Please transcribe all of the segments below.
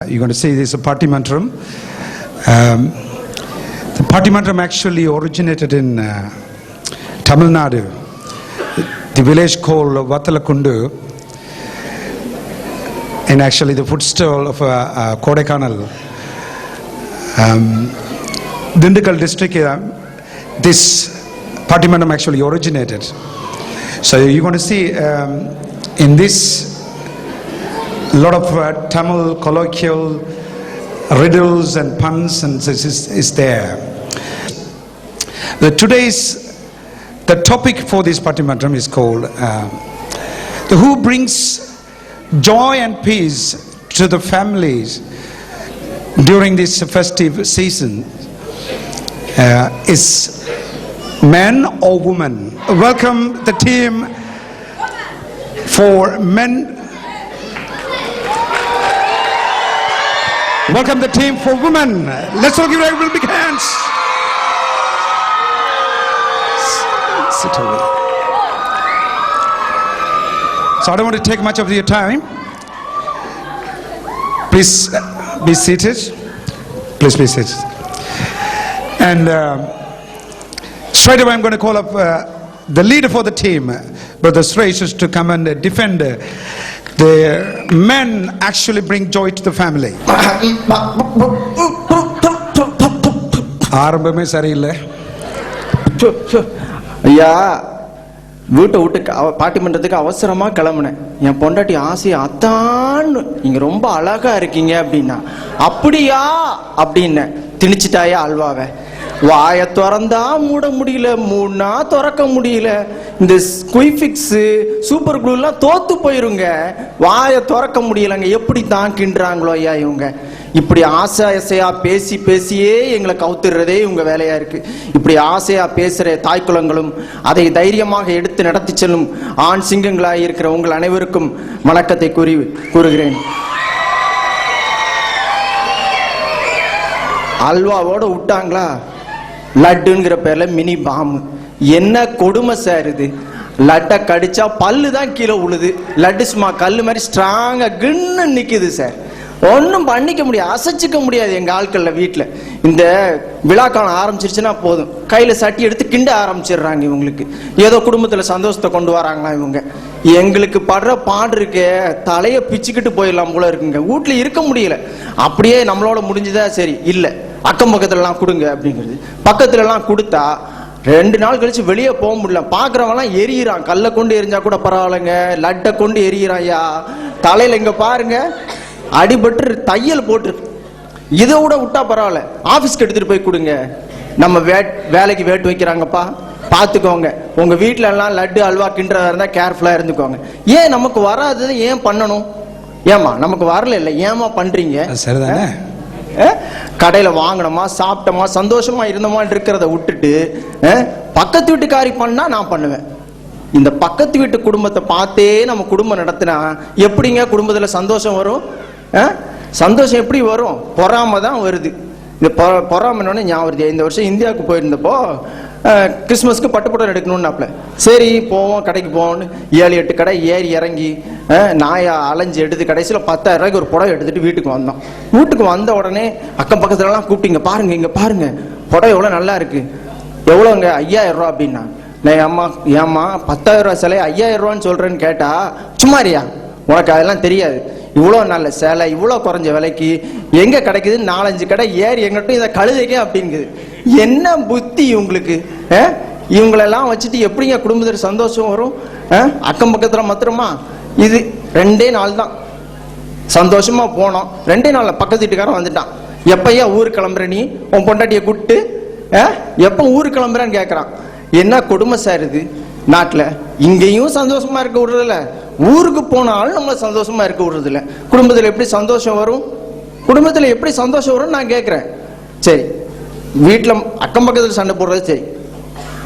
You're going to see this is a party mantram. The party mantram actually originated in Tamil Nadu, the village called Vattalakundu, and actually the footstool of Kodaikanal, Dindigul district. This party mantram actually originated. So you're going to see in this a lot of Tamil colloquial riddles and puns and is there. The topic for this party mantram is called who brings joy and peace to the families during this festive season is men or women. Welcome the team for men. Welcome the team for women. Let's all give it a big hands. Sit over. So I don't want to take much of your time. Please be seated. Please be seated. And straight away I'm going to call up the leader for the team, Brother Suresh, to come and defend the men actually bring joy to the family. ஆரம்பமே சரியில்லை. ஐயா வீட்டை விட்டு பாட்டி மன்றத்துக்கு அவசரமா கிளம்புனேன். என் பொண்டாட்டி ஆசையா அத்தான் நீங்க ரொம்ப அழகா இருக்கீங்க அப்படின்னா அப்படியா அப்படின்னு திணிச்சிட்டாயா அல்வாவை. வாய திறந்தா மூட முடியல, மூடனா திறக்க முடியல. இந்த குயிஃபிக்ஸ் சூப்பர் க்ளூ எல்லாம் தோத்து போயிருங்க. வாய திறக்க முடியலங்க. எப்படி தான் கிண்டுறாங்களோ ஐயா இவங்க. இப்படி ஆசையா பேசி பேசியே எங்களை கவுத்துறதே இவங்க வேலையா இருக்கு. இப்படி ஆசையா பேசுற தாய்க்குளங்களும் அதை தைரியமாக எடுத்து நடத்தி செல்லும் ஆண் சிங்கங்களாய் இருக்கிற உங்கள் அனைவருக்கும் வணக்கத்தை கூறுகிறேன். அல்வாவோட விட்டாங்களா, லட்டுங்கிற பேர்ல மினி பாம்பு. என்ன கொடுமை சார் இது. லட்டை கடிச்சா பல்லு தான் கீழே உழுது. லட்டு சும்மா கல்லு மாதிரி ஸ்ட்ராங்கா கின்னு நிக்குது சார். ஒன்னும் பண்ணிக்க முடியாது, அசைச்சிக்க முடியாது. எங்க ஆட்கள்ல வீட்டுல இந்த விழாக்காலம் ஆரம்பிச்சிருச்சுன்னா போதும், கையில சட்டி எடுத்து கிண்ட ஆரம்பிச்சிடுறாங்க. இவங்களுக்கு ஏதோ குடும்பத்துல சந்தோஷத்தை கொண்டு வராங்களா இவங்க. எங்களுக்கு படுற பாடு இருக்க தலைய பிச்சுக்கிட்டு போயிடலாம் போல இருக்குங்க. வீட்டுல இருக்க முடியல. அப்படியே நம்மளோட முடிஞ்சுதா சரி, இல்ல அக்கம் பக்கத்துல எல்லாம் கொடுங்க அப்படிங்கிறது. பக்கத்துல எல்லாம் கொடுத்தா 2 நாள் கழிச்சு வெளியே போக முடியல. பாக்குறவெல்லாம் எரியிறான். கல்லை கொண்டு எரிஞ்சா கூட பரவாயில்லைங்க, லட்டை கொண்டு எரியிறான். ஐயா தலையில இங்க பாருங்க அடிபட்டு தையல் போட்டு. இதை விட விட்டா பரவாயில்ல, ஆபீஸ்க்கு எடுத்துட்டு போய் கொடுங்க. நம்ம வேலைக்கு வேட்டு வைக்கிறாங்கப்பா, பாத்துக்கோங்க. உங்க வீட்டுல எல்லாம் லட்டு அல்வா கிண்டுறதா இருந்தா கேர்ஃபுல்லா இருந்துக்கோங்க. ஏன் நமக்கு வராதது ஏன் பண்ணணும்? ஏமா நமக்கு வரல இல்ல, ஏமா பண்றீங்க? சரிதானே. கடையில வாங்கினோமா, சாப்பிட்டோமா, சந்தோஷமா இருந்தோமா இருக்கிறத விட்டுட்டு பக்கத்து வீட்டுக்காரி பண்ணா நான் பண்ணுவேன். இந்த பக்கத்து வீட்டு குடும்பத்தை பார்த்தே நம்ம குடும்பம் நடத்தினா எப்படிங்க குடும்பத்துல சந்தோஷம் வரும்? சந்தோஷம் எப்படி வரும்? பொறாம தான் வருது. இந்த பொறாமன்னு ஞாபகம். இந்த வருஷம் இந்தியாவுக்கு போயிருந்தப்போ கிறிஸ்மஸ்க்கு பட்டுப்புடவை எடுக்கணும்னாப்ல. சரி போவோம், கடைக்கு போவோம்னு 7-8 கடை ஏறி இறங்கி நாயா அலைஞ்சு எடுத்து கடைசியில் 10,000 ரூபாய்க்கு ஒரு புடவை எடுத்துட்டு வீட்டுக்கு வந்தோம். வீட்டுக்கு வந்த உடனே அக்கம் பக்கத்துல எல்லாம் கூப்பிட்டீங்க, பாருங்க இங்க பாருங்க புடவை எவ்வளவு நல்லா இருக்கு. எவ்வளோங்க? 5000 ரூபா அப்படின்னா. நான் ஏமா 10,000 ரூபாய் சிலை 5000 ரூபான்னு சொல்றேன்னு கேட்டா, சும்மாரியா உனக்கு அதெல்லாம் தெரியாது, இவ்வளோ நல்ல சேலை இவ்வளோ குறைஞ்ச விலைக்கு எங்க கிடைக்குது? 4-5 கடை ஏறி எங்கிட்டும் இதை கழுதைக்க அப்படிங்குது. என்ன புத்தி இவங்களுக்கு? இவங்களெல்லாம் வச்சுட்டு எப்படிங்க குடும்பத்துல சந்தோஷம் வரும்? அக்கம் பக்கத்துல மாத்திரமா இது 2 நாள் தான் சந்தோஷமா போனோம். 2 நாள்ல பக்கத்து வீட்டுக்காரன் வந்துட்டான். எப்பயா ஊருக்கு கிளம்புற நீ? உன் பொண்டாட்டிய கூப்பிட்டு எப்ப ஊருக்கு கிளம்புறன்னு கேட்கறான். என்ன கொடுமை சார் இது நாட்டுல. இங்கேயும் சந்தோஷமா இருக்க விடுறதில்ல, ஊருக்கு போனாலும் நம்மள சந்தோஷமா இருக்க விடுறதில்ல. குடும்பத்துல எப்படி சந்தோஷம் வரும்? குடும்பத்துல எப்படி சந்தோஷம் வரும் நான் கேட்கிறேன். சரி, வீட்டுல அக்கம் பக்கத்துல சண்டை போடுறது சரி,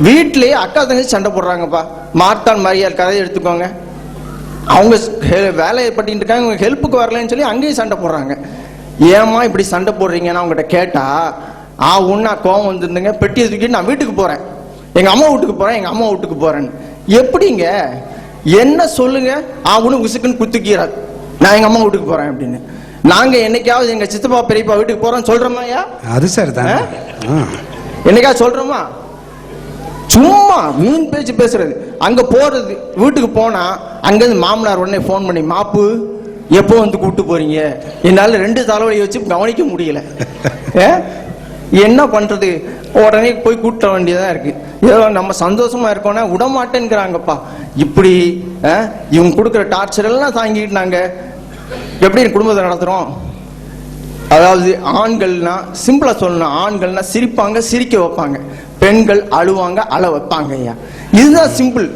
வீட்லயே அக்கா தங்கச்சி சண்டை போடுறாங்கப்பா. மார்த்தான் மரியாதை கதையை எடுத்துக்கோங்க. அவங்க வேலையை பண்ணிட்டு இருக்காங்க, ஹெல்ப்புக்கு வரலன்னு சொல்லி அங்கேயும் சண்டை போடுறாங்க. ஏமா இப்படி சண்டை போடுறீங்கன்னு அவங்ககிட்ட கேட்டா, ஒன்னா கோவம் வந்துருந்துங்க, பெட்டியை தூக்கிட்டு நான் வீட்டுக்கு போறேன், எங்க அம்மா வீட்டுக்கு போறேன், எங்க அம்மா வீட்டுக்கு போறேன்னு. எப்படிங்க? என்ன சொல்லுங்க? அவனு உசுக்குன்னு குத்துக்கிறார், நான் எங்க அம்மா வீட்டுக்கு போறேன் அப்படின்னு. நாங்க என்னைக்காவது எங்க சித்தப்பா பெரியப்பா வீட்டுக்கு போறோம் சொல்றோமா ஐயா? அது சரிதான். என்னைக்காவது சொல்றோமா? சும்மா வீண் பேச்சு பேசுறது. அங்க போறது, வீட்டுக்கு போனா அங்கிருந்து மாமனார் உடனே போன் பண்ணி, மாப்பு எப்போ வந்து கூப்பிட்டு போறீங்க? என்னால 2 தலைவலி வச்சு கவனிக்க முடியல. என்ன பண்றது? உடனே போய் கூட்ட வேண்டியதா இருக்கு. ஏதோ நம்ம சந்தோஷமா இருக்கோம்னா விடமாட்டேங்கிறாங்கப்பா. இப்படி இவங்க கொடுக்குற டார்ச்சர் எல்லாம் தாங்கிட்டு நாங்க எப்படி குடும்பத்தை நடத்துறோம்? அதாவது ஆண்கள்னா சிம்பிளா சொல்லணும், ஆண்கள்னா சிரிப்பாங்க, சிரிக்க வைப்பாங்க. பெண்கள் அழுவாங்க, அழ வைப்பாங்க. ஐயா, இதுதான் சிம்பிள்.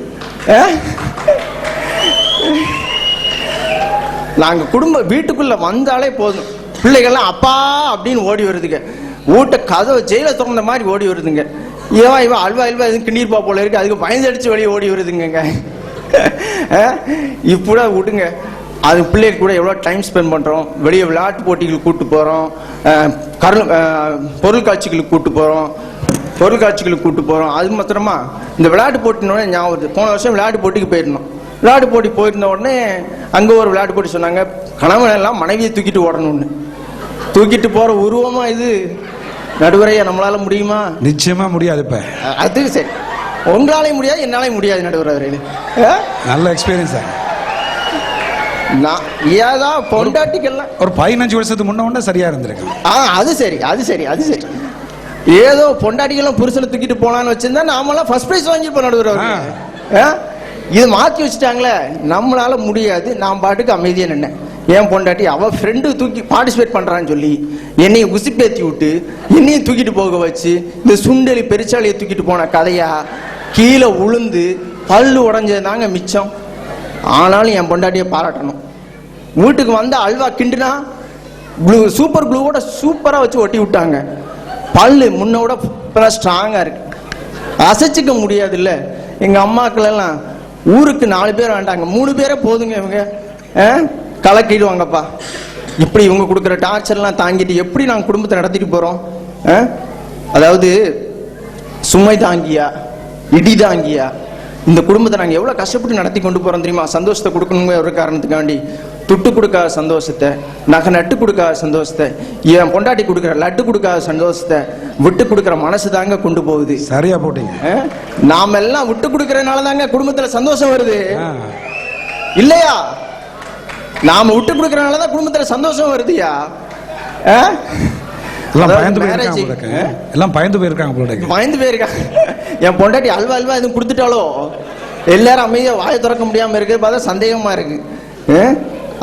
நாங்க குடும்ப வீட்டுக்குள்ள வந்தாலே போதும், பிள்ளைகள்லாம் அப்பா அப்படின்னு ஓடி வருதுங்க. வீட்டை கதவை ஜெயில திறந்த மாதிரி ஓடி வருதுங்க. இவன் அல்வா எதுவும் கிண்ணீர்பா போல இருக்கு, அதுக்கு பயந்தடிச்சு வெளியே ஓடி வருதுங்க. இப்பட விடுங்க. அது பிள்ளைக்கு கூட எவ்வளோ டைம் ஸ்பெண்ட் பண்ணுறோம். வெளியே விளையாட்டு போட்டிகளுக்கு கூப்பிட்டு போகிறோம், பொருள் காட்சிகளுக்கு கூப்பிட்டு போகிறோம். அது மாத்திரமா இந்த விளையாட்டு போட்டினோடனே ஞாபகம் வருது. போன வருஷம் விளையாட்டு போட்டிக்கு போயிருந்தோம். விளையாட்டு போட்டி போயிருந்த உடனே அங்கே ஒரு விளையாட்டு போட்டி சொன்னாங்க, கணவன் எல்லாம் மனைவியை தூக்கிட்டு ஓடணும்னு. தூக்கிட்டு போகிற உருவமா இது? நடுவரையா நம்மளால முடியுமா? நிச்சயமா முடியாது. இப்ப அது சரி, உங்களாலே முடியாது, என்னாலே முடியாது நடுவர் அவர்களே. நல்ல எக்ஸ்பீரியன்ஸ். பொண்டாட்டிக்கெல்லாம் ஒரு 15 வருஷத்துக்கு முன்ன சரியா இருந்திருக்கு. அது சரி. ஏதோ பொண்டாட்டிக்கெல்லாம் புருஷனை தூக்கிட்டு போலான்னு வச்சிருந்தா நாமெல்லாம் ஃபர்ஸ்ட் பிரைஸ் வாங்கிப்போம் நடுவர். இது மாத்தி வச்சுட்டாங்களே, நம்மளால முடியாது. நான் பாட்டுக்கு அமைதியா நின்னேன். என் பொண்டாட்டி அவ ஃப்ரெண்டு தூக்கி பார்ட்டிசிபேட் பண்றான்னு சொல்லி என்னையும் உசிப்பேத்தி விட்டு என்னையும் தூக்கிட்டு போக வச்சு, இந்த சுண்டலி பெருச்சாலியை தூக்கிட்டு போன கதையா, கீழே உளுந்து பல்லு உடஞ்சதுதாங்க மிச்சம். ஆனாலும் என் பொண்டாட்டியை பாராட்டணும். வீட்டுக்கு வந்த அல்வா கிண்டுனா சூப்பர் க்ளூவோட சூப்பரா வச்சு ஒட்டி விட்டாங்க. பல்லு முன்னோட ஸ்ட்ராங்கா இருக்கு, அசைச்சிக்க முடியாது. இல்ல எங்க அம்மாக்கள் எல்லாம் ஊருக்கு 4 பேர் வேண்டாங்க, 3 பேரே போதுங்க. இவங்க கலக்கிடுவாங்கப்பா. இப்படி இவங்க கொடுக்குற டார்ச்சர் எல்லாம் தாங்கிட்டு எப்படி நாங்க குடும்பத்தை நடத்திட்டு போறோம்? அதாவது சுமை தாங்கியா, இடி தாங்கியா இந்த குடும்பத்தை நாங்க எவ்வளவு கஷ்டப்பட்டு நடத்தி கொண்டு போறோம் தெரியுமா? சந்தோஷத்தை கொடுக்கணுங்க ஒரு காரணத்துக்காண்டி. துட்டு கொடுக்காத சந்தோஷத்தை, நகை நட்டு கொடுக்காத சந்தோஷத்தை, என் பொண்டாட்டி கொடுக்குற லட்டு கொடுக்காத சந்தோஷத்தை, விட்டு கொடுக்குற மனசு தாங்க கொண்டு போகுது. சரியா போட்டீங்க. நாம எல்லாம் விட்டு கொடுக்கறதுனால தாங்க குடும்பத்துல சந்தோஷம் வருது, இல்லையா? நாம விட்டு கொடுக்கறதுனாலதான் குடும்பத்துல சந்தோஷம் வருதுயா. பயந்து போயிருக்காங்க. என் பொண்டாட்டி அல்வா எதுவும் கொடுத்துட்டாலோ எல்லாரும் அமைதியா வாயை திறக்க முடியாம இருக்கு. பார்த்தா சந்தேகமா இருக்கு.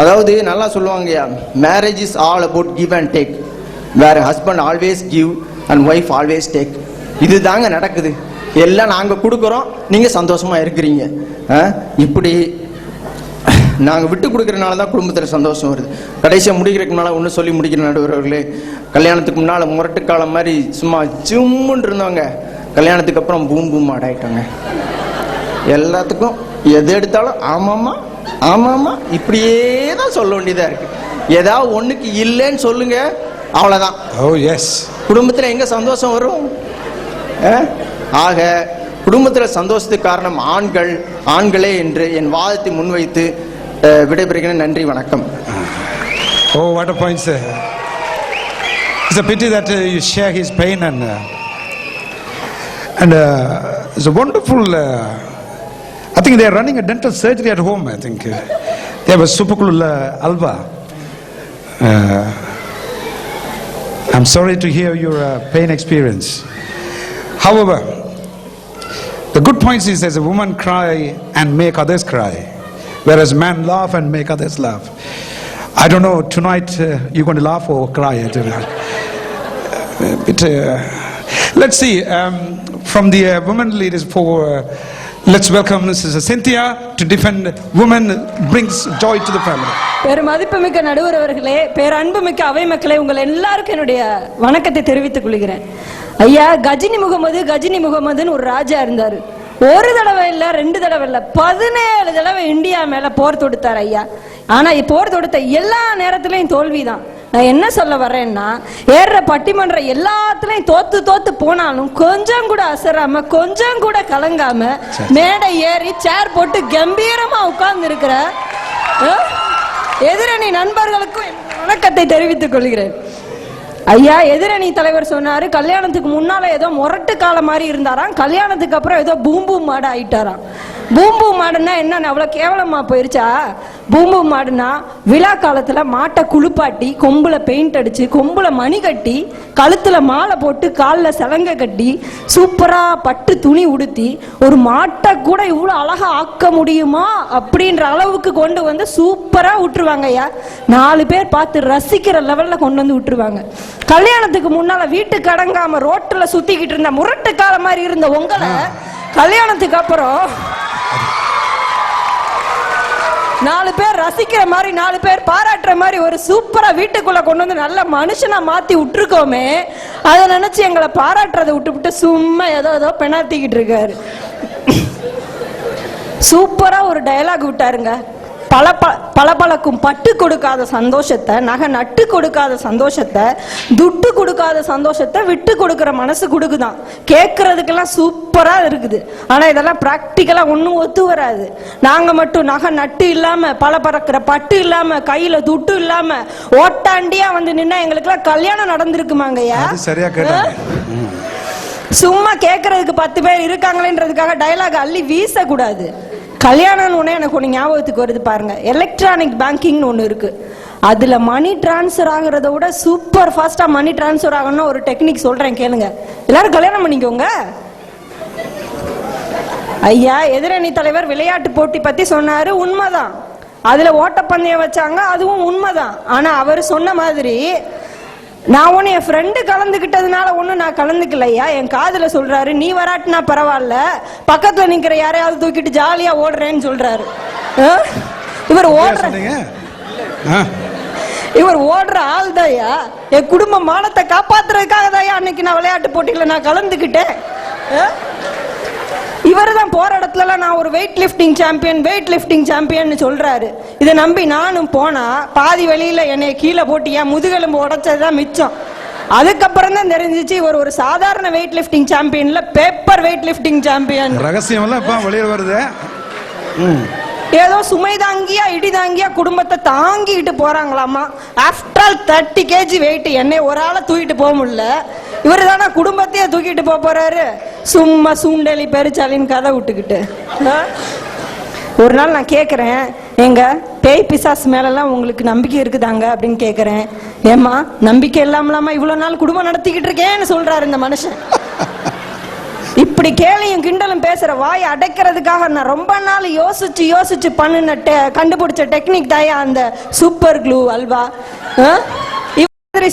அதாவது நல்லா சொல்லுவாங்கயா, marriage is all about give and take, where husband always give and wife always take. இது தாங்க நடக்குது. எல்லாம் நாங்க கொடுக்கறோம், நீங்க சந்தோஷமா இருக்கிறீங்க. இப்படி நாங்க விட்டு கொடுக்கறதுனால தான் குடும்பத்துல சந்தோஷம் வருது. கடைசியா முடிக்கிறதுக்கு முன்னால ஒண்ணு சொல்லி முடிக்கிற நடுவர்களே, கல்யாணத்துக்கு முன்னால முரட்டு காலம் மாதிரி சும்மா ஜிம்முன்னு இருந்தவங்க, கல்யாணத்துக்கு அப்புறம் பூம் பூம் ஆடாயிட்டாங்க. எல்லாத்துக்கும் எது எடுத்தாலும் ஆமாமா ஆமாமா இப்படியே தான் சொல்ல வேண்டியதா இருக்கு. ஏதாவது ஒண்ணுக்கு இல்லைன்னு சொல்லுங்க, அவ்வளவுதான். குடும்பத்துல எங்க சந்தோஷம் வரும்? ஆக குடும்பத்துல சந்தோஷத்துக்கு காரணம் ஆண்களே என்று என் வாதத்தை முன்வைத்து விடைபெறுகிறேன். நன்றி, வணக்கம். Oh, what a point, sir. It's a pity that you share his pain and it's a wonderful. I think they are running a dental surgery at home. I think they have a super cool alva. I'm sorry to hear your pain experience. However, the good point is, as a woman cry and make others cry, whereas men laugh and make others laugh. I don't know, tonight you're going to laugh or cry. But let's see, from the women leaders let's welcome Mrs. Cynthia to defend women brings joy to the family. பெருமதிப்புமிக்க நடுவர் அவர்களே, பேரன்புமிக்க அவை மக்களே, உங்கள் எல்லாருக்கும் என்னுடைய வணக்கத்தை தெரிவித்துக் கொள்கிறேன். ஐயா, கஜினி முகமதுன்னு ஒரு ராஜா இருந்தாரு. ஒரு தடவை இல்ல, 2 தடவை இல்ல, 17 தடவை இந்தியா மேல போர் தொடுத்தார் ஐயா. ஆனா போர் தொடுத்த எல்லா நேரத்திலையும் தோல்விதான். நான் என்ன சொல்ல வர்றேன்னா, ஏற பட்டிமன்ற எல்லாத்துலயும் தோத்து போனாலும் கொஞ்சம் கூட அசராம, கொஞ்சம் கூட கலங்காம, மேடை ஏறி சேர் போட்டு கம்பீரமா உட்கார்ந்து இருக்கிற எதிரணி நண்பர்களுக்கும் வணக்கத்தை தெரிவித்துக் கொள்கிறேன். ஐயா, எதிரணி தலைவர் சொன்னாரு கல்யாணத்துக்கு முன்னால ஏதோ முரட்டு காலம் மாதிரி இருந்தாராம், கல்யாணத்துக்கு அப்புறம் ஏதோ பூம்பூ மாடு ஆயிட்டாராம். பூம்பூ மாடுன்னா என்ன, அவ்வளவு கேவலமா போயிருச்சா? பூம்பூ மாடுனா விழா காலத்துல மாட்டை குளிப்பாட்டி கொம்புல பெயிண்ட் அடிச்சு கொம்புல மணி கட்டி கழுத்துல மாலை போட்டு காலில் சலங்கை கட்டி சூப்பரா பட்டு துணி உடுத்தி ஒரு மாட்டை கூட இவ்வளவு அழகா ஆக்க முடியுமா அப்படின்ற அளவுக்கு கொண்டு வந்து சூப்பரா விட்டுருவாங்க ஐயா. 4 பேர் பார்த்து ரசிக்கிற லெவல்ல கொண்டு வந்து விட்டுருவாங்க. கல்யாணத்துக்கு முன்னால வீட்டுக்கு அடங்காம ரோட்ல சுத்திக்கிட்டு இருந்த முரட்டு கால மாதிரி இருந்த உங்களை கல்யாணத்துக்கு அப்புறம் 4 பேர் ரசிக்கிற மாதிரி 4 பேர் பாராட்டுற மாதிரி ஒரு சூப்பரா வீட்டுக்குள்ள கொண்டு வந்து நல்ல மனுஷனா மாத்தி விட்டுருக்கோமே, அதை நினைச்சு எங்களை பாராட்டுறதை விட்டு சும்மா ஏதோ பெணாத்திக்கிட்டு இருக்காரு. சூப்பரா ஒரு டயலாக் விட்டாருங்க. பளபளக்கும் பட்டு கொடுக்காத சந்தோஷத்தை, நகை நட்டு கொடுக்காத சந்தோஷத்தை, துட்டு கொடுக்காத சந்தோஷத்தை விட்டு கொடுக்கிற மனசு கொடுக்குதான். கேட்கறதுக்கெல்லாம் சூப்பரா இருக்குது. ஆனா இதெல்லாம் பிராக்டிக்கலா ஒன்னும் ஒத்து வராது. நாங்க மட்டும் நகை நட்டு இல்லாம பளபளக்கிற பட்டு இல்லாம கையில துட்டு இல்லாம ஓட்டாண்டியா வந்து நின்னா எங்களுக்கு எல்லாம் கல்யாணம் நடந்திருக்குமாங்கய்யா? சரியா கேட்டாங்க. சும்மா கேட்கறதுக்கு 10 பேர் இருக்காங்களேன்றதுக்காக டயலாக் அள்ளி வீசக்கூடாது. கல்யாணம்னு ஒண்ணு எனக்கு ஒண்ணு ஞாபகத்துக்கு வருது பாருங்க. எலக்ட்ரானிக் பேங்கிங்னு ஒண்ணு இருக்கு. அதுல மணி டிரான்ஸ்ஃபர் ஆகுறத விட சூப்பர் ஃபாஸ்டா மணி டிரான்ஸ்ஃபர் ஆகணும்னு ஒரு டெக்னிக் சொல்றேன் கேளுங்க. எல்லாரும் கல்யாணம் பண்ணிக்கோங்க. ஐயா, எதிரணி தலைவர் விளையாட்டு போட்டி பத்தி சொன்னாரு, உண்மைதான். அதுல ஓட்டப்பந்தயம் வச்சாங்க, அதுவும் உண்மைதான். ஆனா அவர் சொன்ன மாதிரி நான் ஒண்ணு என் ஃப்ரெண்டு கலந்துகிட்டதுனால ஒண்ணு நான் கலந்துக்கலையா. என் காதுல சொல்றாரு, நீ வராட்டினா பரவாயில்ல, பக்கத்துல நிக்கிற யாரையாவது தூக்கிட்டு ஜாலியா ஓடுறேன்னு சொல்றாரு. இவர் ஓடுற ஆள் தாயா. என் குடும்ப மானத்தை காப்பாத்துறதுக்காக தாயா அன்னைக்கு நான் விளையாட்டு போட்டியில நான் கலந்துகிட்டேன். இவர் தான் போற இடத்துல நான் ஒரு வெயிட் லிஃப்டிங் சாம்பியன் சொல்றாரு. இதை நம்பி நானும் போனா பாதி வழியில என்னை கீழே போட்டு என் முதுகெலும்பு உடைச்சதுதான் மிச்சம். அதுக்கப்புறம் தான் தெரிஞ்சிச்சு இவர் ஒரு சாதாரண வெயிட் லிஃப்டிங் சாம்பியன்ல பேப்பர் வெயிட் லிஃப்டிங் சாம்பியன். ரகசியம் எல்லாம் இப்ப வெளியே வருது. ஏதோ சுமை தாங்கியா இடி தாங்கியா குடும்பத்தை தாங்கிட்டு போறாங்களாமா. ஆஃப்டர் ஆல் 30 kg வெயிட் என்னை ஒரு ஆளை தூக்கிட்டு போக முடியல. இவரு தானே குடும்பத்தையே தூக்கிட்டு போறாரு. சும்மா சூண்டலி பெருச்சாலின்னு கதை விட்டுக்கிட்டு. ஒரு நாள் நான் கேட்குறேன், எங்க பேய் பிசாஸ் மேலெல்லாம் உங்களுக்கு நம்பிக்கை இருக்குதாங்க அப்படின்னு கேட்குறேன். ஏமா நம்பிக்கை இல்லாமலாமா இவ்வளோ நாள் குடும்பம் நடத்திக்கிட்டு இருக்கேன்னு சொல்றாரு இந்த மனுஷன். இப்படி கேலியும் கிண்டலும் பேசுற வாயை அடைக்கிறதுக்காக நான் ரொம்ப நாள் யோசிச்சு பண்ணின கண்டுபிடிச்ச டெக்னிக் தாயா அந்த super glue halwa.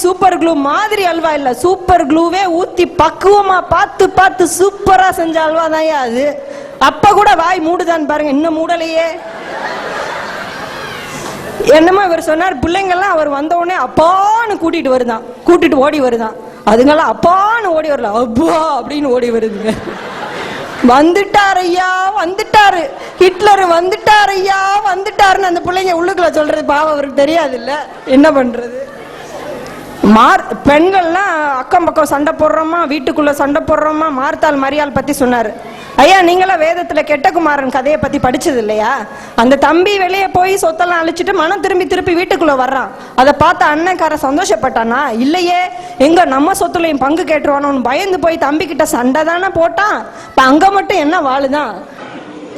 Super glue மாதிரி அல்வா இல்ல, சூப்பர் க்ளூவே ஊத்தி பக்குவமா பார்த்து சூப்பரா செஞ்ச அல்வா தாயா அது. அப்ப கூட வாய் மூடுதான் பாருங்க, இன்னும் மூடலையே. என்னமோ இவர் சொன்னார், பிள்ளைங்கள்லாம் அவர் வந்த உடனே அப்பான்னு கூட்டிட்டு ஓடி வருதான். அதுங்கெல்லாம் அப்பான்னு ஓடி வரல, அப்பா அப்படின்னு ஓடி வருதுங்க. வந்துட்டாரு ஐயா, வந்துட்டாரு ஹிட்லர், வந்துட்டாரு ஐயா, வந்துட்டாருன்னு அந்த பிள்ளைங்க உள்ளுக்குள்ள சொல்றது பாவம் அவருக்கு தெரியாது இல்ல, என்ன பண்றது. பெண்கள்லாம் அக்கம் பக்கம் சண்டை போடுறோமா, வீட்டுக்குள்ள சண்டை போடுறோமா. மார்த்தாள் மரியாள் பத்தி சொன்னாரு. ஐயா, நீங்களாம் வேதத்துல கெட்டகுமாரன் கதையை பத்தி படிச்சது இல்லையா? அந்த தம்பி வெளியே போய் சொத்தெல்லாம் அழிச்சிட்டு மனம் திருப்பி வீட்டுக்குள்ள வர்றான். அதை பார்த்த அண்ணன்கார சந்தோஷப்பட்டானா? இல்லையே, எங்க நம்ம சொத்துலையும் பங்கு கேட்டுருவானு பயந்து போய் தம்பி கிட்ட சண்டை தானே போட்டான். அங்க மட்டும் என்ன வாழுதான்.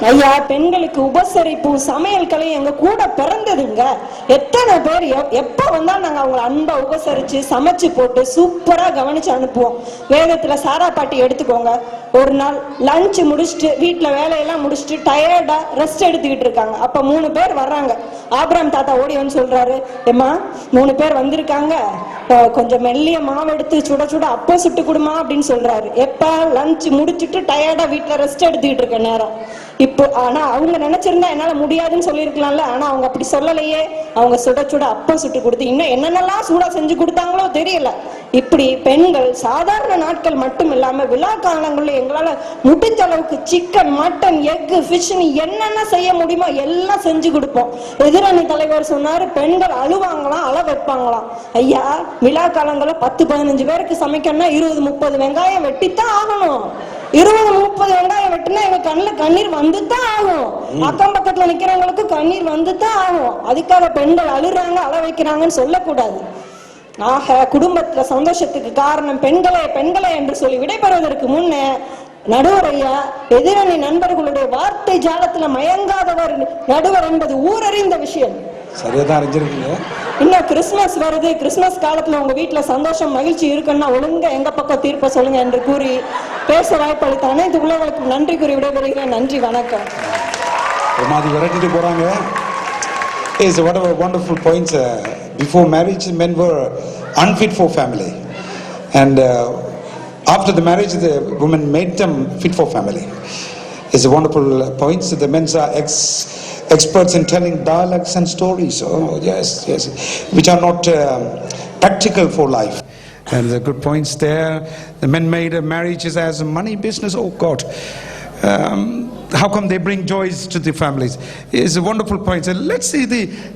ஐயா, பெண்களுக்கு உபசரிப்பு சமையல் கலை எங்க கூட பிறந்ததுங்க. எத்தனை பேர் எப்ப வந்தாலும் நாங்க அவங்களை அன்பா உபசரிச்சு சமைச்சு போட்டு சூப்பரா கவனிச்சு அனுப்புவோம். வேதத்துல சாரா பாட்டி எடுத்துக்கோங்க. ஒரு நாள் லஞ்ச் முடிச்சுட்டு வீட்டுல வேலையெல்லாம் முடிச்சுட்டு டயர்டா ரெஸ்ட் எடுத்துக்கிட்டு இருக்காங்க. அப்ப 3 பேர் வர்றாங்க. ஆபிரகாம் தாத்தா ஓடி வந்து சொல்றாரு, ஏமா 3 பேர் வந்திருக்காங்க, கொஞ்சம் மெல்லிய மாவு எடுத்து சுட அப்போ சுட்டு கொடுமா அப்படின்னு சொல்றாரு. எப்ப லஞ்ச் முடிச்சுட்டு டயர்டா வீட்டுல ரெஸ்ட் எடுத்துக்கிட்டு இருக்க நேரம். இப்போ ஆனா அவங்க நினைச்சிருந்தா என்னால முடியாதுன்னு சொல்லியிருக்கலாம்ல. ஆனா அவங்க அப்படி சொல்லலையே. அவங்க சுட அப்போ சுட்டு கொடுத்து இன்னும் என்னென்னலாம் சூடா செஞ்சு கொடுத்தாங்களோ தெரியல. இப்படி பெண்கள் சாதாரண நாட்கள் மட்டும் இல்லாம விழா காலங்கள்ல எங்களால முடிஞ்ச அளவுக்கு சிக்கன், மட்டன், எக், ஃபிஷ் என்னென்ன செய்ய முடியுமோ எல்லாம் செஞ்சு கொடுப்போம். எதிரணி தலைவர் சொன்னாரு, பெண்கள் அழுவாங்களாம், அள வைப்பாங்களாம். ஐயா, விழா காலங்கள்ல 10-15 பேருக்கு சமைக்கணும்னா 20-30 வெங்காயம் வெட்டித்தான் ஆகணும். 20-30 வெங்காயம் வெட்டினா எங்க கண்ணுல கண்ணீர் வந்துதான் ஆகும். அக்கம் பக்கத்துல நிக்கிறவங்களுக்கு கண்ணீர் வந்துதான் ஆகும். அதுக்காக பெண்கள் அழுறாங்க, அழ வைக்கிறாங்கன்னு சொல்லக்கூடாது. ஆக குடும்பத்துல சந்தோஷத்துக்கு காரணம் பெண்களே பெண்களே என்று சொல்லி விடைபெறுவதற்கு முன்னே நடுவர் ஐயா, எதிரணி நண்பர்களுடைய வார்த்தை ஜாலத்துல மயங்காதவர் நடுவர் என்பது ஊரறிந்த விஷயம். சரியாதான் அறிஞ்சிருக்கீங்க. இன்னும் கிறிஸ்துமஸ் வருது, கிறிஸ்துமஸ் காலத்துல உங்க வீட்டுல சந்தோஷம் மகிழ்ச்சி இருக்குன்னா ஒழுங்கா எங்க பக்கம் தீர்ப்ப சொல்லுங்க என்று கூறி பேச வாய்ப்பளித்த அனைத்து உள்ளவர்களுக்கும் நன்றி கூறி விடைபெறுகிறேன். நன்றி, வணக்கம். ஒரு மாதிரி விரட்டிட்டு போறாங்க. Is what a wonderful points. Before marriage, men were unfit for family, and after the marriage, the women made them fit for family. It's a wonderful points. The men are experts in telling dialects and stories. Oh yes, yes, which are not practical for life. And the good points there. The men made marriages as a money business. Oh God. How come they bring joys to the families? It's a wonderful point. So let's see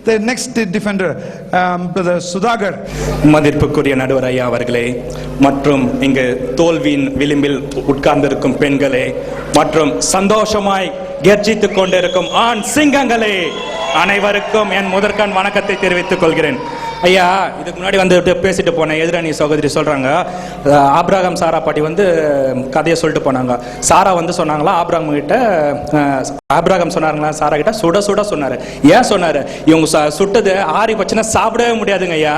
the next defender, Brother Sudhagar. மதிப்புக்குரிய நடுவர் ஐயா அவர்களே, மற்றும் இங்கு தோல்வியின் விளிம்பில் உட்கார்ந்திருக்கும் பெண்களே, மற்றும் சந்தோஷமாய் கர்ஜித்துக் கொண்டிருக்கும் ஆண் சிங்கங்களே, அனைவருக்கும் என் முதற்கண் வணக்கத்தை தெரிவித்துக் கொள்கிறேன். ஐயா, இதுக்கு முன்னாடி வந்து பேசிட்டு போனேன். எதிரணி சகோதரி சொல்றாங்க, ஆபிரகாம் சாரா பாட்டி வந்து கதையை சொல்லிட்டு போனாங்க. சாரா வந்து சொன்னாங்களா ஆபிரகாம் சொன்னாங்களா சாரா கிட்ட சுட சுட சொன்னாரு. ஏன் சொன்னாரு? இவங்க சுட்டது ஆறி பச்சுன்னா சாப்பிடவே முடியாதுங்க ஐயா.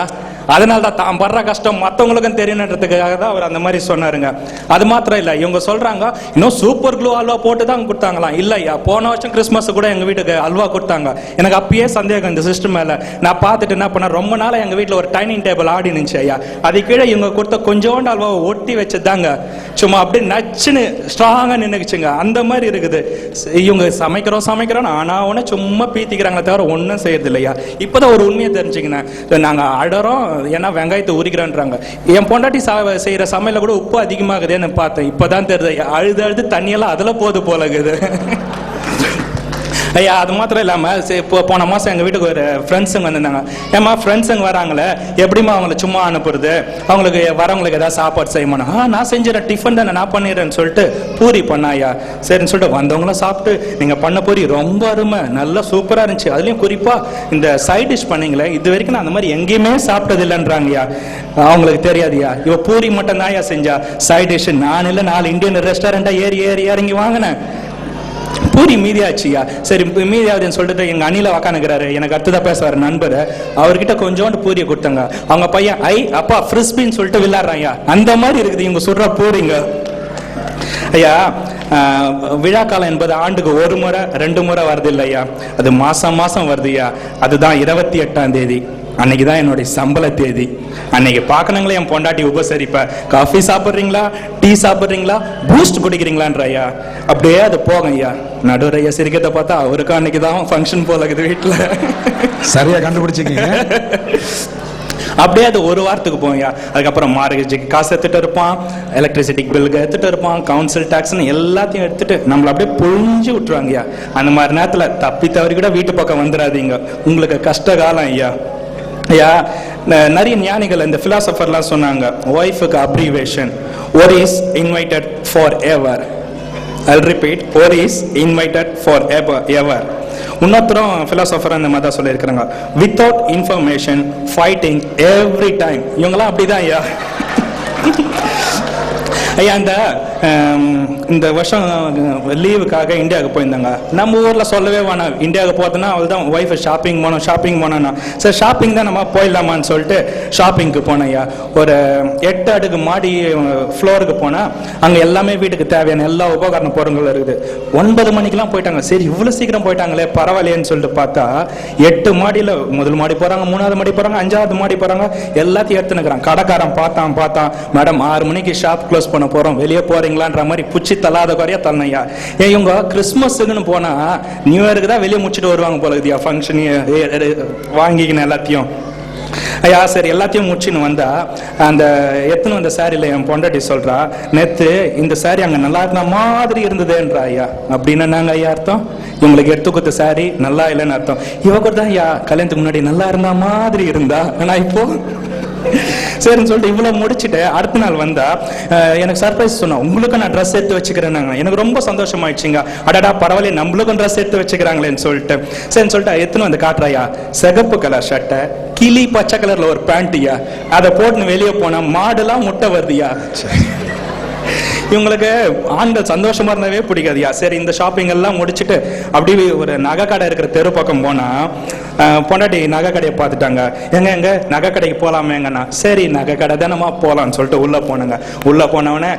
அதனால தான் படுற கஷ்டம் மற்றவங்களுக்கும் தெரியணுன்றதுக்காக தான் அவர் அந்த மாதிரி சொன்னாருங்க. அது மாத்திரம் இல்லை, இவங்க சொல்றாங்க இன்னும் சூப்பர் க்ளூ அல்வா போட்டு தான் கொடுத்தாங்களாம். இல்லையா, போன வருஷம் கிறிஸ்மஸ் கூட எங்க வீட்டுக்கு அல்வா கொடுத்தாங்க. எனக்கு அப்பயே சந்தேகம் இந்த சிஸ்டம் மேல. நான் பார்த்துட்டு என்ன பண்ண, ரொம்ப நாள் எங்க வீட்டில் ஒரு டைனிங் டேபிள் ஆடி நின்றுச்சு ஐயா. அது கீழே இவங்க கொடுத்த கொஞ்சோண்டு அல்வாவை ஒட்டி வச்சதாங்க சும்மா அப்படியே நச்சுன்னு ஸ்ட்ராங்கா நின்னுக்குச்சுங்க. அந்த மாதிரி இருக்குது. இவங்க சமைக்கிறோம் ஆனா ஒன்னு சும்மா பீத்திக்கிறாங்களே தவிர ஒன்றும் செய்யறது இல்லையா. இப்பதான் ஒரு உண்மையை தெரிஞ்சுக்கினேன். நாங்க அடறோம் ஏன்னா வெங்காயத்தை உரிக்கிறான்றாங்க. என் பொண்டாட்டி செய்யற சமையல கூட உப்பு அதிகமாகுதுன்னு பார்த்தேன். இப்பதான் தெரியுது, அழுது தண்ணியெல்லாம் அதுல போது போலகுது ஐயா. அது மாத்திரம் இல்லாம போன மாசம் எங்க வீட்டுக்கு ஒரு ஃப்ரெண்ட்ஸுங்க வந்திருந்தாங்க. ஏமா ஃப்ரெண்ட்ஸுங்க வராங்களே, எப்படிமா அவங்களை சும்மா அனுப்புறது, அவங்களுக்கு வரவங்களுக்கு ஏதாவது சாப்பாடு செய்யணும். நான் செஞ்சிடறேன், டிஃபன் தானே நான் பண்ணிடுறேன்னு சொல்லிட்டு பூரி பண்ணா ஐயா. சரின்னு சொல்லிட்டு வந்தவங்களும் சாப்பிட்டு, நீங்க பண்ண பூரி ரொம்ப அருமை, நல்லா சூப்பரா இருந்துச்சு, அதுலயும் குறிப்பா இந்த சைட் டிஷ் பண்ணீங்களே, இது வரைக்கும் நான் அந்த மாதிரி எங்கேயுமே சாப்பிட்டது இல்லைன்றாங்கய்யா. அவங்களுக்கு தெரியாதுயா, இவ பூரி மட்டும் தான் ஐயா செஞ்சா, சைட் டிஷ் நான் இல்லை 4 இந்தியன் ரெஸ்டாரண்டா ஏறி இறங்கி வாங்கினேன். பூரி மீதியாச்சுயா. சரி மீதியாதுன்னு சொல்லிட்டு எங்க அணில உக்காந்துக்கிறாரு, எனக்கு அடுத்ததான் பேசுவாரு நண்பர், அவர்கிட்ட கொஞ்சோண்டு பூரியை கொடுத்தாங்க. அவங்க பையன் அப்பா ஃப்ரிஸ்பின்னு சொல்லிட்டு விளையாடுறாங்க. அந்த மாதிரி இருக்குது இவங்க சொல்ற பூரிங்க ஐயா. விழாக்காலம் என்பது ஆண்டுக்கு 1 முறை 2 முறை வருது இல்லையா, அது மாசம் வருதுயா. அதுதான் 28ஆம் தேதி, அன்னைக்குதான் என்னுடைய சம்பள தேதி. அன்னைக்கு பார்க்கணுங்களே என் பொண்டாட்டி உபசரிப்ப, காஃபி சாப்பிட்றீங்களா, டீ சாப்பிட்றீங்களா, பூஸ்ட் குடிக்கிறீங்களான்ற ஐயா. அப்படியே அது போகும் ஐயா. நடுவர் ஐயா சிரிக்கிறத பார்த்தா அவருக்கு அன்னைக்குதான் ஃபங்க்ஷன் போல இருக்குது வீட்டுல. சரியா கண்டுபிடிச்சிருக்கீங்க. அப்படியே அது 1 வாரத்துக்கு போயா. அதுக்கப்புறம் மார்கேஜுக்கு காசு எடுத்துட்டு இருப்பான், எலக்ட்ரிசிட்டி பில்லுக்கு எடுத்துட்டு இருப்பான், கவுன்சில் டாக்ஸ்ன்னு எல்லாத்தையும் எடுத்துட்டு நம்மள அப்படியே புழிஞ்சு விட்டுருவாங்கய்யா. அந்த மாதிரி நேரத்துல தப்பி தவறி கூட வீட்டு பக்கம் வந்துடாதீங்க, உங்களுக்கு கஷ்ட காலம் ஐயா. ஐயா, நிறைய ஞானிகள் இந்த பிலாசபர்லாம் சொன்னாங்க, ஒய்ஃபுக்கு அப்ரிவேஷன் ஒரு is invited forever. I'll repeat, or is invited forever, ever. இன்னொருத்தரும் பிலாசபர் அந்த மாதிரி தான் சொல்லியிருக்கிறாங்க, without information fighting every time. இவங்களாம் அப்படிதான் ஐயா. ஐயா, இந்த வருஷம் லீவுக்காக இந்தியாவுக்கு போயிருந்தாங்க. நம்ம ஊர்ல சொல்லவே வேணாம், இந்தியாவுக்கு போறதுன்னா அவள் தான் ஒய்ஃப் ஷாப்பிங் போனோம்னா சரி ஷாப்பிங் தான் நம்ம போயிடலாமான்னு சொல்லிட்டு ஷாப்பிங்க்கு போனேன் ஐயா. ஒரு 8 அடுக்கு மாடி ஃப்ளோருக்கு போனா அங்க எல்லாமே வீட்டுக்கு தேவையான எல்லா உபகரண பொருட்கள் இருக்குது. 9 மணிக்கெல்லாம் போயிட்டாங்க. சரி இவ்வளவு சீக்கிரம் போயிட்டாங்களே பரவாயில்லையேன்னு சொல்லிட்டு பார்த்தா 8 மாடியில முதல் மாடி போறாங்க, 3வது மாடி போறாங்க, 5வது மாடி போறாங்க, எல்லாத்தையும் எடுத்துனுக்குறான். கடைக்காரன் பார்த்தான், மேடம் 6 மணிக்கு ஷாப் க்ளோஸ் பண்ண போறோம், வெளியே போறீங்களான்ற மாதிரி புச்சி தள்ளாத குறையா தள்ளையா. இவங்க கிறிஸ்துமஸ்ன்னு போனா நியூ இயருக்கு தான் வெளியே முடிச்சுட்டு வருவாங்க போல இருக்குதியா, ஃபங்க்ஷன் வாங்கிக்கணும் எல்லாத்தையும். ஐயா சரி எல்லாத்தையும் முடிச்சுன்னு வந்தா அந்த எத்தனை வந்த சாரியில என் பொண்டாட்டி சொல்றா, நேத்து இந்த சாரி அங்க நல்லா இருந்த மாதிரி இருந்ததுன்றா ஐயா. அப்படின்னு நாங்க ஐயா அர்த்தம், இவங்களுக்கு எடுத்து கொடுத்த சாரி நல்லா இல்லைன்னு அர்த்தம். இவ கூட தான் ஐயா கல்யாணத்துக்கு முன்னாடி நல்லா இருந்த மாதிரி இருந்தா, ஆனா இப்போ சரின்னு சொல்லிட்டு இவ்வளவு முடிச்சுட்டு அடுத்த நாள் வந்தா எனக்கு சர்ப்ரைஸ் சொன்னா, உங்களுக்கு நான் ட்ரெஸ் எடுத்து வச்சுக்கிறேன். எனக்கு ரொம்ப சந்தோஷமாயிடுச்சுங்க. அடடா பரவாயில்ல, நம்மளுக்கும் ட்ரெஸ் எடுத்து வச்சுக்கிறாங்களேன்னு சொல்லிட்டு சரின்னு சொல்லிட்டு எத்தனை வந்து காட்டுறாயா, சிகப்பு கலர் ஷர்ட்டை கிளி பச்சை கலர்ல ஒரு பேண்ட்யா, அதை போட்டுன்னு வெளியே போனா மாடெல்லாம் முட்டை வருதுயா. இவங்களுக்கு ஆண்கள் சந்தோஷமா இருந்தாவே பிடிக்காதுயா. சரி இந்த ஷாப்பிங் எல்லாம் முடிச்சுட்டு அப்படியே ஒரு நகை கடை இருக்கிற தெரு பக்கம் போனா பொண்டாட்டி நகை கடையை பார்த்துட்டாங்க. எங்க நகை கடைக்கு போலாமேங்கண்ணா. சரி நகை கடை தானமா போலான்னு சொல்லிட்டு உள்ள போனாங்க. உள்ள போனவனே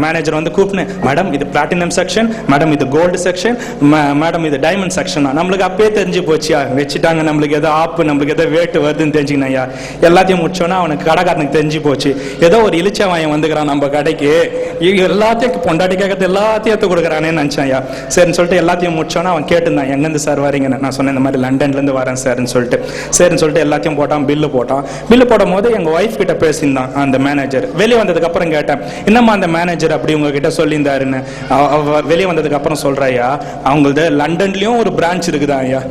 மேனேஜர் வந்து கூப்பிட்டு, மேடம் இது பிளாட்டினம் செக்ஷன், மேடம் இது கோல்டு செக்ஷன், மேடம் இது டைமண்ட் செக்ஷனா. நம்மளுக்கு அப்பயே தெரிஞ்சு போச்சியா, வச்சுட்டாங்க நம்மளுக்கு எதோ ஆப்பு, நம்மளுக்கு எதோ வேட்டு வருதுன்னு தெரிஞ்சுக்கணையா. எல்லாத்தையும் முடிச்சோன்னா அவனுக்கு கடைக்காரனுக்கு தெரிஞ்சு போச்சு, ஏதோ ஒரு இளிச்ச வாயம் வந்துக்கிறான் நம்ம கடைக்கு, எல்லாத்தையும் பொண்டாட்டி கேட்கறது எல்லாத்தையும் எடுத்து கொடுக்குறானேன்னு நினைச்சாயா. சரின்னு சொல்லிட்டு எல்லாத்தையும் முடிச்சோன்னா அவன் கேட்டுருந்தான், எங்கேருந்து சார் வரீங்கன்னு. நான் சொன்னேன் இந்த மாதிரி லண்டன்ல வரேன் சார்ன்னு சொல்லிட்டு. சரின்னு சொல்லிட்டு எல்லாத்தையும் போட்டான், பில்லு போடும் போது எங்க ஒய்ஃப் கிட்ட பேசியிருந்தான் அந்த மேனேஜர். வெளியே வந்ததுக்கு அப்புறம் கேட்டேன், என்னம்மா அந்த மேனேஜர் அப்படி உங்ககிட்ட சொல்லியிருந்தாருன்னு. வெளியே வந்ததுக்கு அப்புறம் சொல்றாயா, அவங்களது லண்டன்லயும் ஒரு பிரான்ச் இருக்குதா ஐயா,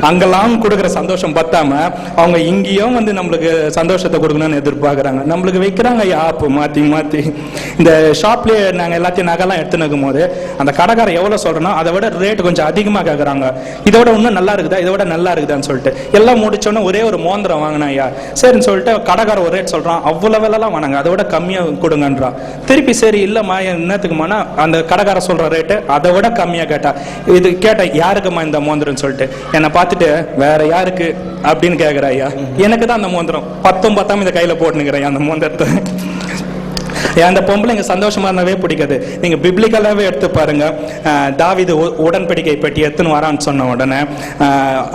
அங்கெல்லாம் கொடுக்குற சந்தோஷம் பத்தாம அவங்க இங்கேயும் வந்து நம்மளுக்கு சந்தோஷத்தை கொடுக்கணும்னு எதிர்பார்க்கறாங்க. நம்மளுக்கு வைக்கிறாங்க ஐயா ஆப்பு மாத்தி மாத்தி. இந்த ஷாப்லயே நாங்க எல்லாத்தையும் நகைலாம் எடுத்து நிற்கும் போது அந்த கடைக்காரர் எவ்வளவு சொல்றோம் அதை விட ரேட் கொஞ்சம் அதிகமா கேட்கறாங்க. இதோட இன்னும் நல்லா இருக்குதா, இதோட நல்லா இருக்குதான்னு சொல்லிட்டு எல்லாம் முடிச்சோன்னு ஒரே ஒரு மோந்திரம் வாங்கினா ஐயா. சரின்னு சொல்லிட்டு கடைக்காரர் ஒரு ரேட் சொல்றான், அவ்வளவு விலைலாம் வாங்க, அதோட கம்மியா கொடுங்கன்றான். திருப்பி சரி இல்லம்மா என்னத்துக்குமானா அந்த கடைக்காரர் சொல்ற ரேட்டு அதை விட கம்மியா கேட்டா. இது கேட்ட யாருக்குமா இந்த மோந்திரம் சொல்லிட்டு என்னை பார்த்துட்டு வேற யாருக்கு அப்படின்னு கேட்கிற ஐயா. எனக்கு தான் அந்த மோந்திரம் 10 இந்த கையில போட்டுனுக்கிறேன் அந்த மோந்திரத்தை. அந்த பொம்பளைங்க சந்தோஷமா இருந்தாவே பிடிக்காது. நீங்க பிப்ளிக்கலாவே எடுத்து பாருங்க. தாவீது உடன்படிக்கை பெட்டி எத்தனை வரான்னு சொன்ன உடனே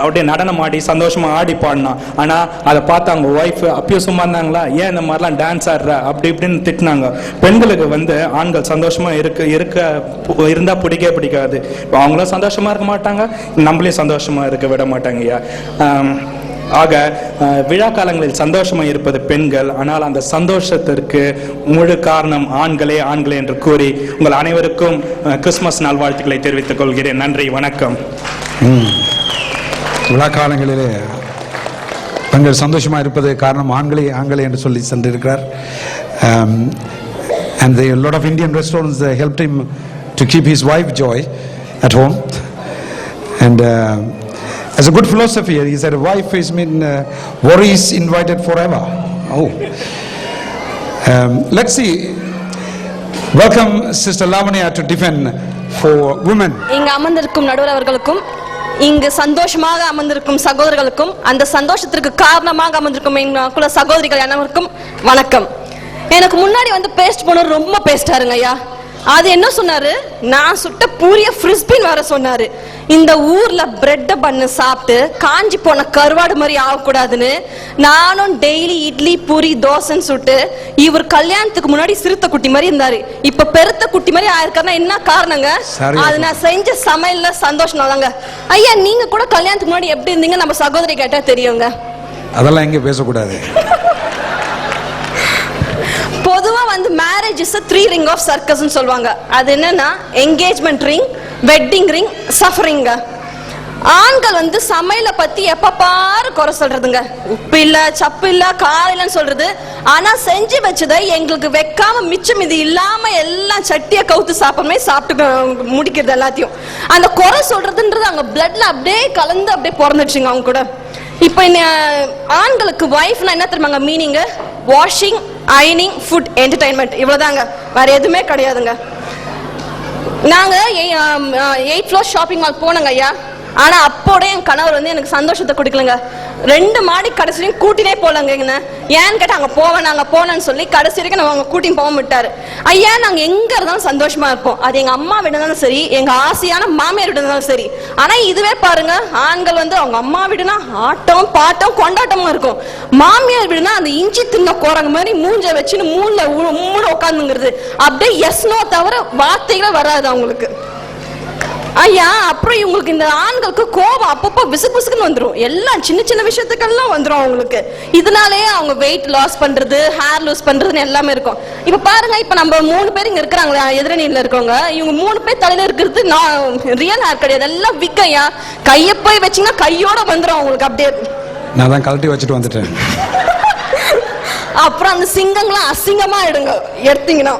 அப்படியே நடனம் ஆடி சந்தோஷமா ஆடி பாடினான். ஆனா அதை பார்த்து அவங்க ஒய்ஃப் அப்பயும் சும்மா இருந்தாங்களா, ஏன் இந்த மாதிரிலாம் டான்ஸ் ஆடுற அப்படி இப்படின்னு திட்டினாங்க. பெண்களுக்கு வந்து ஆண்கள் சந்தோஷமா இருந்தா பிடிக்காது. அவங்களும் சந்தோஷமா இருக்க மாட்டாங்க, நம்மளையும் சந்தோஷமா இருக்க விட மாட்டாங்கய்யா. ஆக விழா காலங்களில் சந்தோஷமா இருப்பது பெண்கள், ஆனால் அந்த சந்தோஷத்திற்கு முழு காரணம் ஆண்களே என்று கூறி உங்கள் அனைவருக்கும் கிறிஸ்துமஸ் நாள் வாழ்த்துக்களை தெரிவித்துக் கொள்கிறேன். நன்றி, வணக்கம். விழா காலங்களிலே பெண்கள் சந்தோஷமா இருப்பது காரணம் ஆண்களே என்று சொல்லி சென்றிருக்கிறார். And a lot of Indian restaurants helped him to keep his wife Joy at home. And as a good philosophy, he said, a wife is worries invited forever. Oh. Let's see. Welcome Sister Lavanya to defend for women. இங்கு அமர்ந்திருக்கும் நடுவர் அவர்களுக்கும், இங்கு சந்தோஷமாக அமர்ந்திருக்கும் சகோதரர்களுக்கும், அந்த சந்தோஷத்திற்கு காரணமாக அமர்ந்திருக்கும் என் குல சகோதரிகள் அனைவருக்கும் வணக்கம். எனக்கு முன்னாடி வந்து பேஸ்ட் போனவர் ரொம்ப பேஸ்டாருங்க ஐயா. அது என்ன சொன்னாரு, நான் சுட்ட பூரிய ஃப்ரிஸ்பின் வர சொன்னாரு. இந்த ஊர்ல பிரெட் பண்ணு சாப்பிட்டு காஞ்சி போன கருவாடு மாதிரி ஆகக்கூடாதுன்னு நானும் டெய்லி இட்லி பூரி தோசைன்னு சுட்டு, இவர் கல்யாணத்துக்கு முன்னாடி சிறுத்தை குட்டி மாதிரி இருந்தாரு, இப்ப பெருத்த குட்டி மாதிரி ஆயிருக்காருன்னா என்ன காரணங்க? அது நான் செஞ்ச சமையல்ல சந்தோஷம் தாங்க ஐயா. நீங்க கூட கல்யாணத்துக்கு முன்னாடி எப்படி இருந்தீங்க நம்ம சகோதரி கேட்டா தெரியுங்க. அதெல்லாம் எங்க பேசக்கூடாது. பொதுவா வந்து marriage is 3 ring of circus ன்னு சொல்லுவாங்க. அது என்னன்னா engagement ring, wedding ring, suffering. ஆண்கள் வந்து சமையல பத்தி எப்ப பாரு குறை சொல்றதுங்க, உப்பு இல்ல சப்பு இல்ல காலையிலன்னு சொல்றது. ஆனா செஞ்சு வச்சதை எங்களுக்கு வைக்காம மிச்சம் இது இல்லாம எல்லாம் சட்டியை கவுத்து சாப்பிடமே சாப்பிட்டு முடிக்கிறது எல்லாத்தையும். அந்த குறை சொல்றதுன்றது அவங்க பிளட்ல அப்படியே கலந்து அப்படியே பிறந்துடுச்சுங்க அவங்க கூட. இப்ப ஆண்களுக்கு வைஃப்னா என்ன தெரியுமாங்க மீனிங்? வாஷிங், அயனிங், ஃபுட், என்டர்டைன்மெண்ட், இவ்வளவுதாங்க, வேற எதுவுமே கிடையாதுங்க. நாங்க 8th floor ஷாப்பிங் மால் போனோங்க ஐயா. ஆனா அப்போட என் கணவர் வந்து எனக்கு சந்தோஷத்தை கொடுக்கலங்க. 2 மாடி கடைசி வரைக்கும் கூட்டினே போலங்க. ஏன்னு கேட்டா அங்க போவேன் நாங்க போனேன்னு சொல்லி கடைசி வரைக்கும் நம்ம கூட்டின்னு போக விட்டாரு. ஐயா நாங்க எங்க இருந்தாலும் சந்தோஷமா இருப்போம். அது எங்க அம்மா வீடு இருந்தாலும் சரி, எங்க ஆசையான மாமியார் வீடு இருந்தாலும் சரி. ஆனா இதுவே பாருங்க, ஆண்கள் வந்து அவங்க அம்மா வீடுனா ஆட்டம் பாட்டம் கொண்டாட்டமா இருக்கும். மாமியார் வீடுனா அந்த இஞ்சி தின்ன கோரங்க மாதிரி மூஞ்ச வச்சுன்னு மூணு உட்காந்துங்கிறது. அப்படியே எஸ் நோ தவிர வார்த்தைகளே வராது அவங்களுக்கு. ஐயா அப்புறம் இவங்களுக்கு இந்த ஆண்களுக்கு கோபம் அப்பப்போ பிசுக்குன்னு வந்துரும். எல்லாம் சின்ன சின்ன விஷயத்துக்கெல்லாம் வந்துரும் அவங்களுக்கு. இதனாலேயே அவங்க வெயிட் லாஸ் பண்றது, ஹேர் லூஸ் பண்றதுன்னு எல்லாமே இருக்கும். இப்ப பாருங்க, இப்ப நம்ம 3 பேர் இங்க இருக்கிறாங்களா, எதிரணியில இருக்கவங்க, இவங்க 3 பேர் தலையில இருக்கிறது ரியல் ஹேர் கிடையாது, எல்லாம் விக்கையா. கைய போய் வச்சீங்கன்னா கையோட வந்துரும் அவங்களுக்கு அப்படியே. நான் தான் கழட்டி வச்சுட்டு வந்துட்டேன். அப்புறம் அந்த சிங்கங்களாம் அசிங்கமா எடுத்தீங்கன்னா.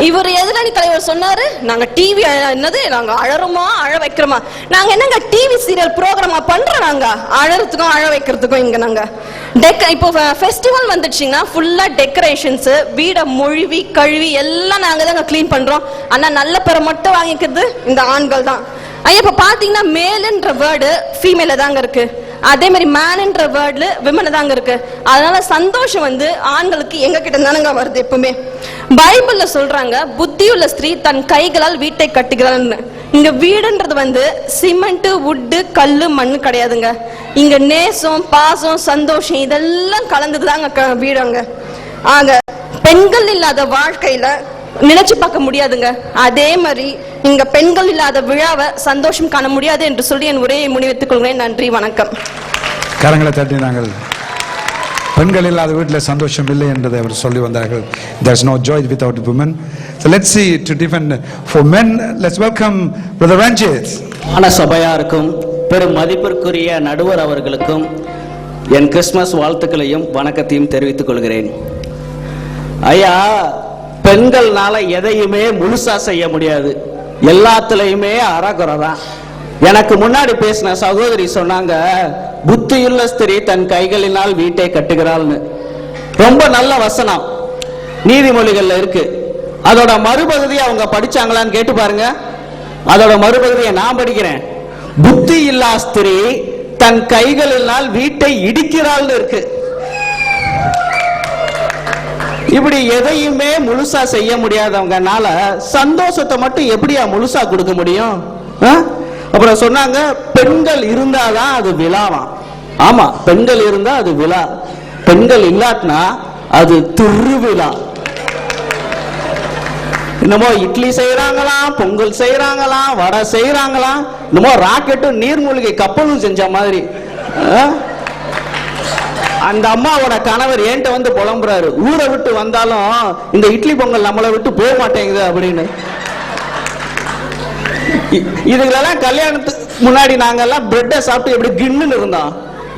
இவர் எதிரணி தலைவர் சொன்னாரு, நாங்க டிவி என்னது நாங்க அழறோமா அழ வைக்கிறோமா. நாங்க என்னங்க டிவி சீரியல் ப்ரோக்ராமா பண்றோம், நாங்க அழறதுக்கும் அழ வைக்கிறதுக்கும். இங்க நாங்க இப்போ ஃபெஸ்டிவல் வந்துடுச்சுங்கன்னா ஃபுல்லா டெக்கரேஷன்ஸ், வீடை மொழிவி கழுவி எல்லாம் நாங்க தாங்க கிளீன் பண்றோம். ஆனா நல்ல பேரை மட்டும் வாங்கிக்கிறது இந்த ஆண்கள் தான். ஐயா இப்ப பாத்தீங்கன்னா மேல்ன்ற வேர்டு ஃபீமேல தாங்க இருக்கு, அதே மாதிரி மேன்ன்ற வேர்ட்ல விமன் தாங்க இருக்கு. அதனால சந்தோஷம் வந்து ஆண்களுக்கு எங்க கிட்ட தானங்க வருது எப்பவுமே. பைபிள்ல சொல்றாங்க, புத்தியுள்ள ஸ்திரீ தன் கைகளால் வீட்டை கட்டுகிறாள்னு. இங்க வீடுன்றது வந்து சிமெண்ட், வுட்டு, கல்லு, மண்ணு கிடையாதுங்க. இங்க நேசம், பாசம், சந்தோஷம் இதெல்லாம் கலந்ததுதாங்க வீடுங்க. ஆக பெண்கள் இல்லாத வாழ்க்கையில நினைச்சு பார்க்க முடியாதுங்க. அதே மாதிரி இங்க பெண்கள் இல்லாத விழாவை சந்தோஷம் காண முடியாது என்று சொல்லி என் உரையை முடிவெடுத்துக் கொள்கிறேன். நன்றி, வணக்கம். கரங்களை தட்டி நாங்கள் பெண்கள் இல்லாத வீட்டில் சந்தோஷம் இல்லை என்றதை அவர் சொல்லி வந்தார்கள். There is no joy without women. So let's see to defend for men. Let's welcome Brother Ranjit. ஆன சபையாருக்கும் பெரும் மதிப்பிற்குரிய நடுவர் அவர்களுக்கும் என் கிறிஸ்துமஸ் வாழ்த்துக்களையும் வணக்கத்தையும் தெரிவித்துக் கொள்கிறேன். ஐயா, பெண்கள்னால எதையுமே முழுசா செய்ய முடியாது, எல்லாத்துலயுமே அறகுறை தான். எனக்கு முன்னாடி பேசின சகோதரி சொன்னாங்க, புத்தியுள்ள ஸ்திரீ தன் கைகளினால் வீட்டை கட்டுகிறாள்னு. ரொம்ப நல்ல வசனம் நீதிமொழிகள்ல இருக்கு. அதோட மறுபகுதியை அவங்க படிச்சாங்களான்னு கேட்டு பாருங்க. அதோட மறுபகுதியை நான் படிக்கிறேன். புத்தி இல்லா ஸ்திரீ தன் கைகளினால் வீட்டை இடிக்கிறாள்னு இருக்கு. இப்படி எதையுமே முழுசா செய்ய முடியாதவங்கனால சந்தோஷத்தை மட்டும் எப்படியா முழுசா கொடுக்க முடியும்? அப்புறம் சொன்னாங்க, பெண்கள் இருந்தாதான் அது விழாவாம். ஆமா, பெண்கள் இருந்தா அது விழா, பெண்கள் இல்லாட்டினா அது திருவிழா. என்னமோ இட்லி செய்யறாங்களாம், பொங்கல் செய்யறாங்களாம், வடை செய்யறாங்களாம், என்னமோ ராக்கெட்டும் நீர்மூழ்கி கப்பலும் செஞ்ச மாதிரி. அந்த அம்மாவோட கணவர் என்கிட்ட வந்து புலம்புறாரு, ஊரை விட்டு வந்தாலும் இந்த இட்லி பொங்கல் நம்மளை விட்டு போக மாட்டேங்குது அப்படின்னு. இதுகளெல்லாம் கல்யாணத்துக்கு முன்னாடி நாங்க எல்லாம் பிரெட்டை சாப்பிட்டு எப்படி கிண்ணுன்னு இருந்தோம்.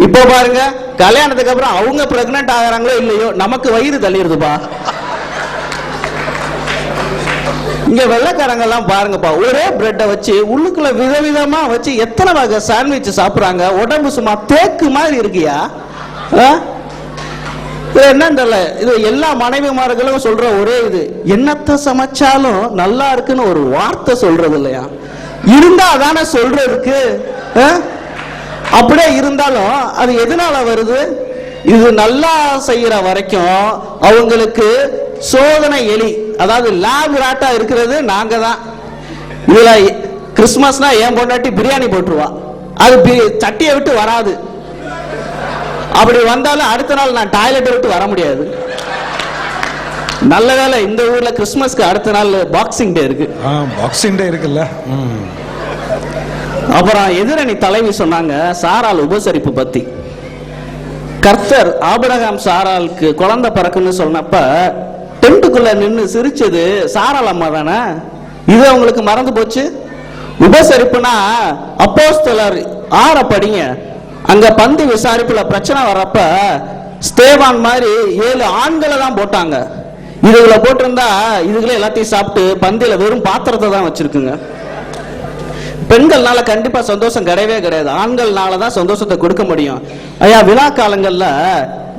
இப்போ பாருங்க, கல்யாணத்துக்கு அப்புறம் அவங்க பிரெக்னன்ட் ஆகிறாங்களோ இல்லையோ நமக்கு வயிறு தள்ளிடுதுப்பா. இங்க வெள்ளைக்காரங்க எல்லாம் பாருங்கப்பா, ஒரே பிரெட்டை வச்சு உள்ளுக்குள்ள விதவிதமா வச்சு எத்தனை வகை சாண்ட்விச் சாப்பிடுறாங்க. உடம்பு சும்மா தேக்கு மாதிரி இருக்கியா? என்னன்னு இது எல்லா மனைவிமார்களும் சொல்ற ஒரே இது, என்னத்த சமைச்சாலும் நல்லா இருக்குன்னு ஒரு வார்த்தை சொல்றது இல்லையா? இருந்தா அதான சொல்றதுக்கு. அப்படியே இருந்தாலும் அது எதனால வருது? இது நல்லா செய்யற வரைக்கும் அவங்களுக்கு சோதனை எலி, அதாவது லேப் ராட்டா இருக்கிறது நாங்க தான். இதுல கிறிஸ்துமஸ்னா என் பொண்டாட்டி பிரியாணி போட்டுருவா, அது சட்டியை விட்டு வராது. அப்படி வந்தாலும் அடுத்த நாள் நான் டாய்லெட்டை விட்டு வர முடியாது. நல்ல வேலை இந்த ஊர்ல கிறிஸ்துமஸ்க்கு அடுத்த நாள் பாக்ஸிங் டே இருக்கு. பாக்ஸிங் டே இருக்குல்ல. அப்புறம் எதிரணி தலைவி சொன்னாங்க சாராள் உபசரிப்பு பத்தி. கர்த்தர் ஆபிரகாம் சாராளுக்கு குழந்தை பிறக்குன்னு சொன்னப்ப டென்ட்டுக்குள்ள நின்று சிரிச்சது சாராள் அம்மா தானே. இது அவங்களுக்கு மறந்து போச்சு. உபசரிப்புனா அப்போஸ்தலர் 6 படிங்க. அங்க பந்தி விசாரிப்புல பிரச்சனை வர்றப்ப ஸ்தேவான் மாதிரி 7 ஆண்களை தான் போட்டாங்க. இதுகளை போட்டிருந்தா இதுகளே எல்லாத்தையும் சாப்பிட்டு பந்தியில வெறும் பாத்திரத்தை தான் வச்சிருக்குங்க. பெண்கள்னால கண்டிப்பா சந்தோஷம் கிடையவே கிடையாது, ஆண்கள்னால தான் சந்தோஷத்தை கொடுக்க முடியும். ஐயா, விழா காலங்கள்ல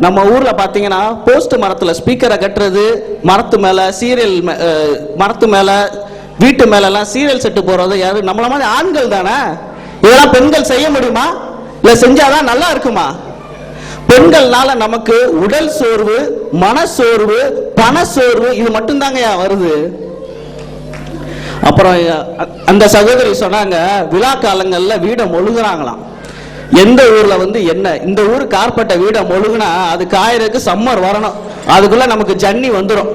நம்ம ஊர்ல பாத்தீங்கன்னா போஸ்ட் மரத்துல ஸ்பீக்கரை கட்டுறது, மரத்து மேல சீரியல், மரத்து மேல வீட்டு மேல எல்லாம் சீரியல் செட்டு போறது யாரு? நம்மள மாதிரி ஆண்கள் தானே. இதெல்லாம் பெண்கள் செய்ய முடியுமா? இல்ல செஞ்சாதான் நல்லா இருக்குமா? பெண்கள்னால நமக்கு உடல் சோர்வு, மனசோர்வு, பண சோர்வு இது மட்டும் தாங்க வருது. அப்புறம் அந்த சகோதரி சொன்னாங்க, விழா காலங்கள்ல வீடை மொழுகுறாங்களாம். எந்த ஊர்ல என்ன, இந்த ஊர் கார்பட்ட வீடை மொழுகுனா அது காயறதுக்கு சம்மர் வரணும், அதுக்குள்ள நமக்கு ஜன்னி வந்துடும்.